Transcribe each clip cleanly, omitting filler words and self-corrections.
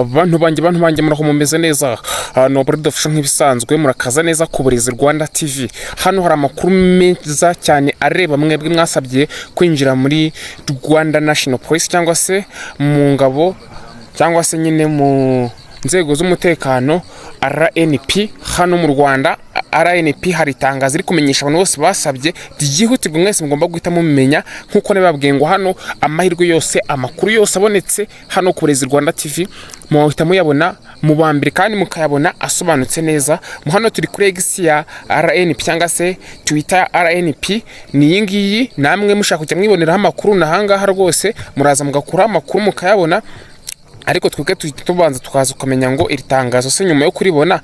Bantu banjye muraho mumeze neza. No buri dufasha nk'ibisanzwe murakaza neza ku Burezi Rwanda TV. Hano hari amakuru meza cyane areba mwebwe mwasabye kwinjira muri Rwanda National Police cyangwa se mu ngabo cyangwa se nyine mu nzego z'umutekano RNP hano mu Rwanda. RNP hari itangazo iri kumenyesha abantu bose basabye ryihutirwa mwese mugomba guhita mumenya nkuko nababwiye ngo hano amahirwe yose amakuru yose abonetse hano ku Burezi Rwanda TV muhita muyabona mu bambere kandi mukayabona asobanutse neza. Hano turi kuri X ya RNP cyangwa se Twitter ya RNP ni iyi ngiyi, namwe mushaka kujya mwiboneraho amakuru nahangaha rwose muraza mugakura amakuru mukayabona, ariko twebwe tubanza tukaza kumenya ngo iri tangazo se nyuma yo kuribona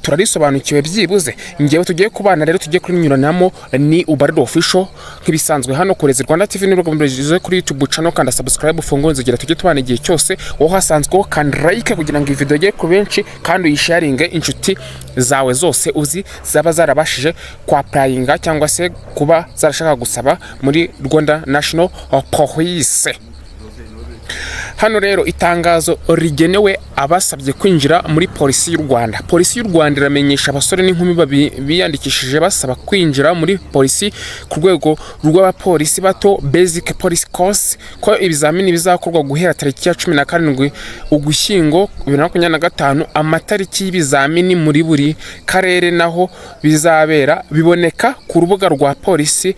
turarisobanukiwe byibuze. Ngewe tugiye kubana rero tugiye kurinyuranamo ni Ubardo Official nk'ibisanzwe hano ku Burezi Rwanda TV n'ubwo mbereje kuri YouTube channel kandi subscribe ufungo nzogera tujye tubana igihe cyose wowe hasanzwe kandi like kugira ngo iyi video ige ku benshi kandi uyisharinge inshuti zawe zose uzi zaba zarabashije kwa applyinga cyangwa se kuba zarashaka gusaba muri Rwanda National Police. Hano rero itangazo rigenewe abasabye kwinjira muri polisi y'u Rwanda. Polisi y'u Rwanda iramenyesha abasore n'inkumi biyandikishije basaba kwinjira muri polisi ku rwego rw'abapolisi bato basic police course ko ibizamini bizakorwa guhera tariki ya 17 Ugushyingo 2025. Amatariki y'ibizamini muri buri karere naho bizabera biboneka ku rubuga rwa polisi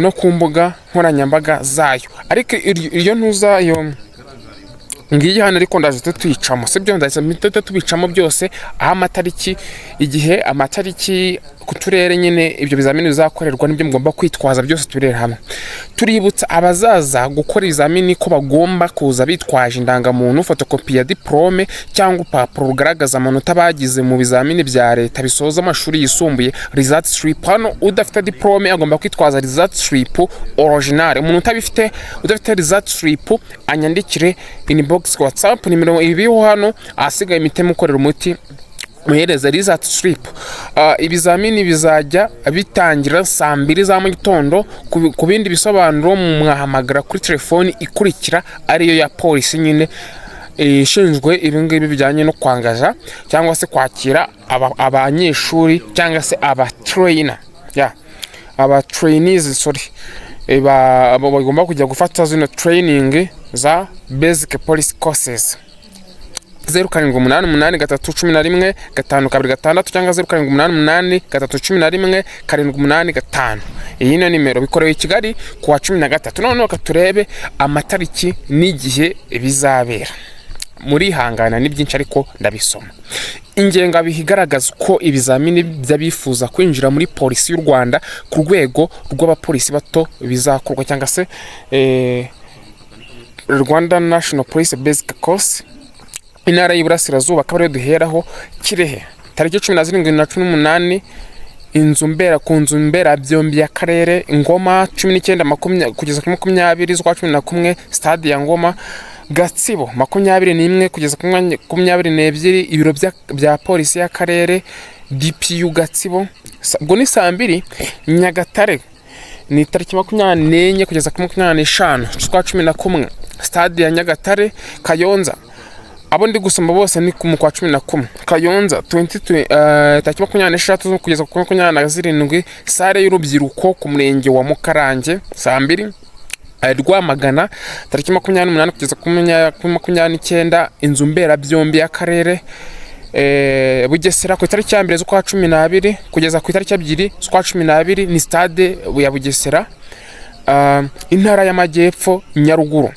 no ku mbuga nkoranyambaga zayo. Ariko iyo ntuzayo ngiye hano ariko ndaje tutwicamo sibyo ndaje tubicamo byose aho amatariki igihe amatariki ku turere nyine ibyo bizamini bizakorerwa n'ibyo mugomba kwitwaza byose turere hamwe. Tuributsa abazaza gukora ibizamini ko bagomba kuza bitwaje indangamuntu, fotokopi ya diplome cyangwa upapuro rugaragaza amanota bagize mu bizamini bya leta bisoza amashuri yisumbuye result slip. Hano udafite diplome agomba kwitwaza result slip original. Umuntu udafite result slip anyandikire inbox WhatsApp nimero ibiho hano asigaye imitemo ukorera umuti muhereza result slip. Ibizamini bizajya bitangira saa 2 za mu gitondo. Ku bindi bisobanuro mwahamagara kuri telefoni ikurikira ariyo ya polisi nyine ishinzwe ibingibi bijyanye no kwangaza cyangwa se kwakira abanyeshuri cyangwa se abatrainer aba trainees bagomba kujya gufata zino training za basic police courses. 0788311526 cyangwa 0788311785. Iyi ni nimero bikorewe i Kigali ku wa 13. None turebe amatariki n'igihe bizabera. Muri hangana ni byinshi ariko ndabisoma. Ingenga bihigaragaza ko ibizamini by'abifuza kwinjira muri polisi y'u Rwanda ku rwego rw'abapolisi bato bizakorwa cyangwa se Rwanda National Police Basic Course Intara y'Iburasirazuba akaba ariyo duheraho Kirehe tariki 17 ku nzu mbera byombi y'akarere Ngoma 19 kugeza ku 20 z'ukwa 11 stade ya Ngoma. Gatsibo 21 kugeza ku 22 ibiro bya polisi y'akarere DPU Gatsibo. Ubwo ni saa 2. Nyagatare ni tariki 24 kugeza ku 25 z'ukwa 11 stade ya Nyagatare. Kayonza abo ndi gusoma bose ni ku kwa 11. Kayonza 22 tariki 26 kugeza ku 27 sare y'urubyiruko ku murenge wa Mukarange saa 2. Rwamagana tariki 28 kugeza ku 29 inzu mbera byombi y'akarere. Bugesera ku tariki ya 1 z'ukwa 12 kugeza ku tariki ya 2 z'ukwa 12 ni stade ya Bugesera. Intara y'Amajyepfo Nyaruguru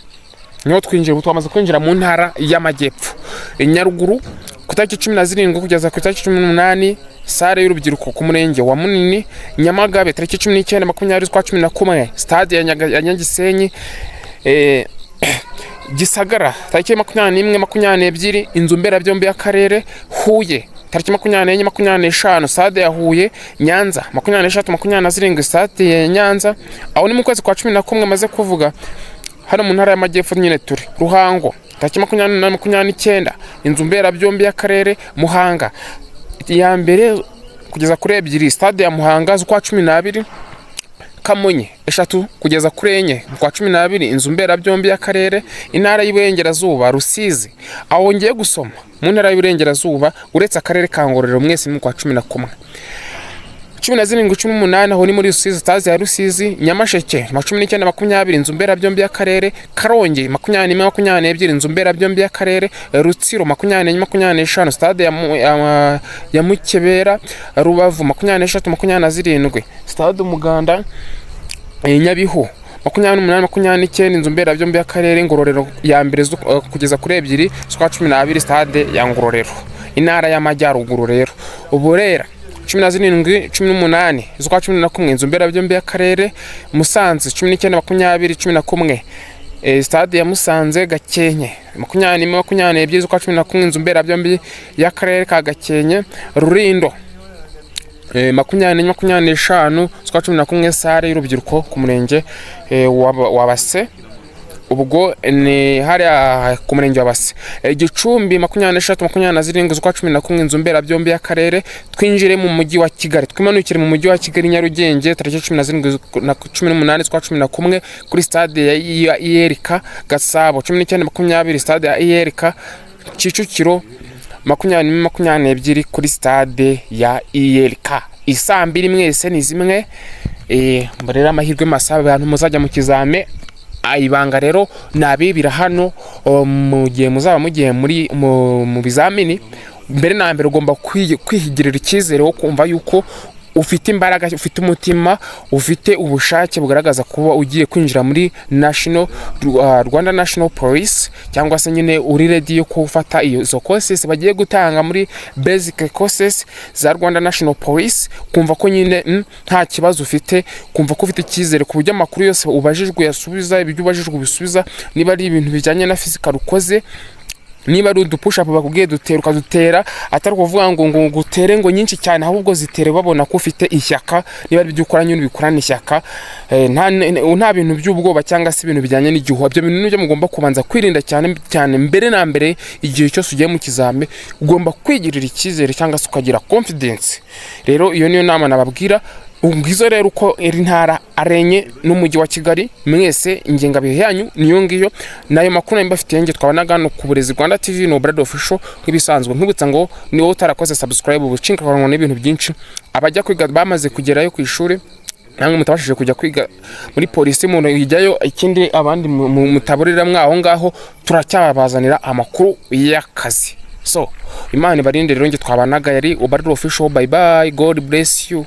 niho twamaze kwinjira mu ntara y'Amajyepfo. Nyaruguru ku tariki 17 kugeza ku tariki 18 sare y'urubyiruko ku murenge wa Munini. Nyamagabe tariki 19 20 z'ukwa 11 stade ya Nyagisenyi. Gisagara tariki 21 22 inzu mbera byombi y'akarere. Huye tariki 24 25 stade ya Huye. Nyanza 23 27 stade ya Nyanza. Aho ni mu kwezi kwa 11 maze kuvuga hano mu ntara y'Amajyepfo nyine turi. Ruhango tariki 28 29 inzu mbera byombi y'akarere. Muhanga ya mbere kugeza kuri 2 stade ya Muhanga z'ukwa 12 Kamonyi 3 kugeza kuri 4 kwa 12 inzu mberabyombi y'akarere. Intara y'Iburengerazuba Rusizi aho ngiye gusoma mu ntara y'Iburengerazuba uretse akarere ka Ngororero mwese ni kwa 11 17-18 aho ni muri Rusizi stazi ya Rusizi. Nyamasheke 19-20 inzu mberabyombi y'akarere. Karongi 20-22 inzu mberabyombi y'akarere. Rutsiro 20-25 stade ya Mukebera. Rubavu 23-27 stade Umuganda. Nyabihu 28-29 inzu mberabyombi y'akarere. Ngororero ya mbere kugeza kuri 2 z'ukwa 12 stade ya Ngororero intara y'Amajyaruguru. Rero Uburera 17-18 z'ukwa 11 inzu mberabyombi y'akarere. Musanze 19-20-11 stade ya Musanze. Gakenke 20-22 z'ukwa 11 inzu mberabyombi y'akarere ka Gakenke. Rulindo 20-25 z'ukwa 11 sare y'urubyiruko ku murenge wa Base. Ubwo ni hari ku murenge wa Base. Gicumbi 23-27 z'ukwa 11 inzu mberabyombi y'akarere. Twinjire mu mujyi wa Kigali, twimanukire mu mujyi wa Kigali Nyarugenge tariki 17-18 z'ukwa 11 kuri stade ya IRK. Gasabo 19-20 stade ya IRK. Kicukiro 20-22 kuri stade ya IRK. Isambiri mwese ni zimwe mbarera amahirwe masaba abantu muzajya mu kizame. Ibanga rero nabibira hano mu gihe muzaba mugiye muri mu bizamini. Mbere na mbere ugomba kwihigirira icyizere wo kumva yuko ufite imbaraga, ufite umutima, ufite ubushake bugaragaza kuba ugiye kwinjira muri Rwanda National Police, cyangwa se nyine uri ready yo kufata izo courses bagiye gutanga muri basic courses za Rwanda National Police. Kumva ko nyine nta kibazo ufite, kumva ko ufite icyizere ku buryo amakuru yose ubajijwe yasubiza, ibyo ubajijwe bisubiza. Niba ari ibintu bijyanye na physical ukoze, niba ari udupush up bakubwiye dutera atari kuvuga ngo gutere ngo nyinshi cyane, ahubwo zitere babona ko ufite ishyaka. Niba ari byo ukora nyine bikorana ishyaka, nta bintu by'ubwoba cyangwa se ibintu bijyanye n'igihuha. Byo bintu nibyo mugomba kubanza kwirinda cyane mbere na mbere. Igihe cyose ugiye mu kizame ugomba kwigirira icyizere cyangwa se ukagira confidence. Rero iyo niyo nama nababwira. Ubwizo rero uko iri ntara arenye n'umujyi wa Kigali mwese ingengabihe yanyu niyo ngiyo. Nayo makuru mbafitiye nge twabanaga no ku Burezi Rwanda TV no Brad Official nk'ibisanzwe. Nkubutsa ngo niwo utarakoze subscribe ubucinka kwaranwa n'ibintu byinshi. Abajya kwiga bamaze kugerayo ku ishuri, namwe mutabashije kujya kwiga muri polisi mu yijyayo. Ikindi abandi mutaburira mwaho ngaho turacyabazanira amakuru y'akazi. So Imana ibarinde rero nge twabanaga yari Brad Official. Bye bye, God bless you.